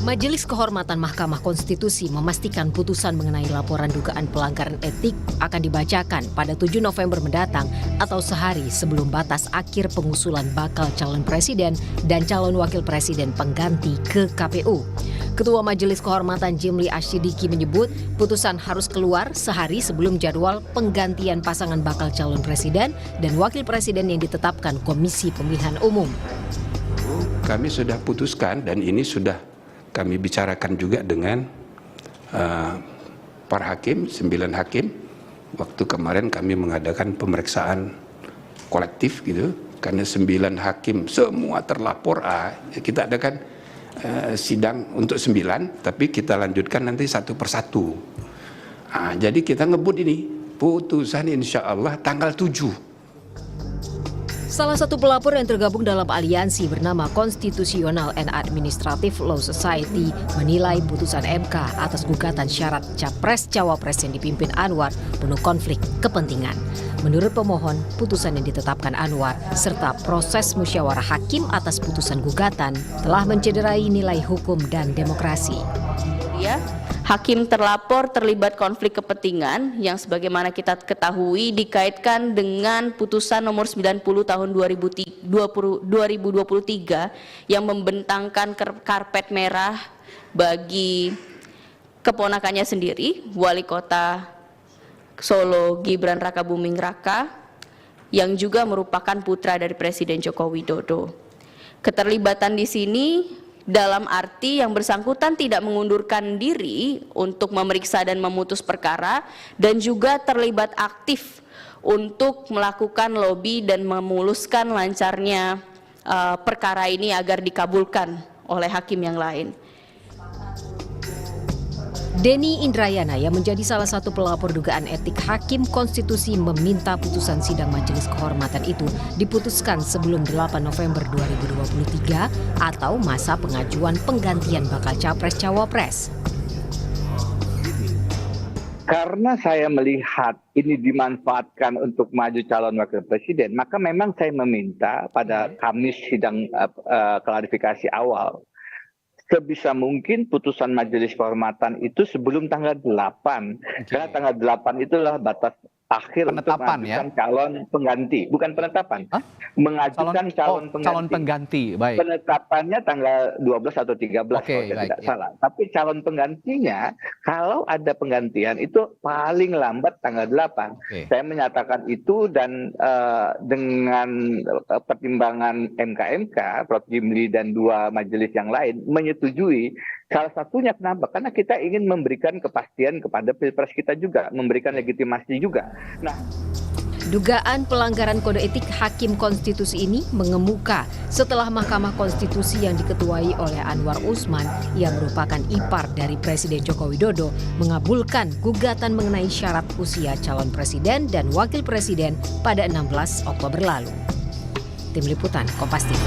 Majelis Kehormatan Mahkamah Konstitusi memastikan putusan mengenai laporan dugaan pelanggaran etik akan dibacakan pada 7 November mendatang atau sehari sebelum batas akhir pengusulan bakal calon presiden dan calon wakil presiden pengganti ke KPU. Ketua Majelis Kehormatan Jimli Asyidiki menyebut putusan harus keluar sehari sebelum jadwal penggantian pasangan bakal calon presiden dan wakil presiden yang ditetapkan Komisi Pemilihan Umum. Kami sudah putuskan dan ini sudah kami bicarakan juga dengan para hakim, 9 hakim. Waktu kemarin kami mengadakan pemeriksaan kolektif gitu, karena 9 hakim semua terlapor. Kita adakan sidang untuk 9, tapi kita lanjutkan nanti satu persatu. Jadi kita ngebut ini, putusan insya Allah tanggal 7. Salah satu pelapor yang tergabung dalam aliansi bernama Constitutional and Administrative Law Society menilai putusan MK atas gugatan syarat Capres-Cawapres yang dipimpin Anwar penuh konflik kepentingan. Menurut pemohon, putusan yang ditetapkan Anwar serta proses musyawarah hakim atas putusan gugatan telah mencederai nilai hukum dan demokrasi. Hakim terlapor terlibat konflik kepentingan yang sebagaimana kita ketahui dikaitkan dengan putusan nomor 90 tahun 2023 yang membentangkan karpet merah bagi keponakannya sendiri, Wali Kota Solo Gibran Rakabuming Raka, yang juga merupakan putra dari Presiden Joko Widodo. Keterlibatan di sini dalam arti yang bersangkutan tidak mengundurkan diri untuk memeriksa dan memutus perkara dan juga terlibat aktif untuk melakukan lobi dan memuluskan lancarnya perkara ini agar dikabulkan oleh hakim yang lain. Denny Indrayana yang menjadi salah satu pelapor dugaan etik Hakim Konstitusi meminta putusan sidang Majelis Kehormatan itu diputuskan sebelum 8 November 2023 atau masa pengajuan penggantian bakal Capres-Cawapres. Karena saya melihat ini dimanfaatkan untuk maju calon wakil presiden, maka memang saya meminta pada Kamis sidang klarifikasi awal, sebisa mungkin putusan Majelis Kehormatan itu sebelum tanggal 8. Karena tanggal 8 itulah batas akhir untuk mengajukan calon pengganti. Bukan penetapan. Mengajukan calon pengganti. Baik. Penetapannya tanggal 12 atau 13 kalau saya tidak salah. Tapi calon penggantinya, kalau ada penggantian itu paling lambat tanggal 8. Saya menyatakan itu dan dengan pertimbangan MK, Prof. Jimli dan 2 majelis yang lain menyetujui. Salah satunya kenapa? Karena kita ingin memberikan kepastian kepada pilpres kita juga, memberikan legitimasi juga. Dugaan pelanggaran kode etik Hakim Konstitusi ini mengemuka setelah Mahkamah Konstitusi yang diketuai oleh Anwar Usman yang merupakan ipar dari Presiden Joko Widodo mengabulkan gugatan mengenai syarat usia calon presiden dan wakil presiden pada 16 Oktober lalu. Tim Liputan Kompas TV.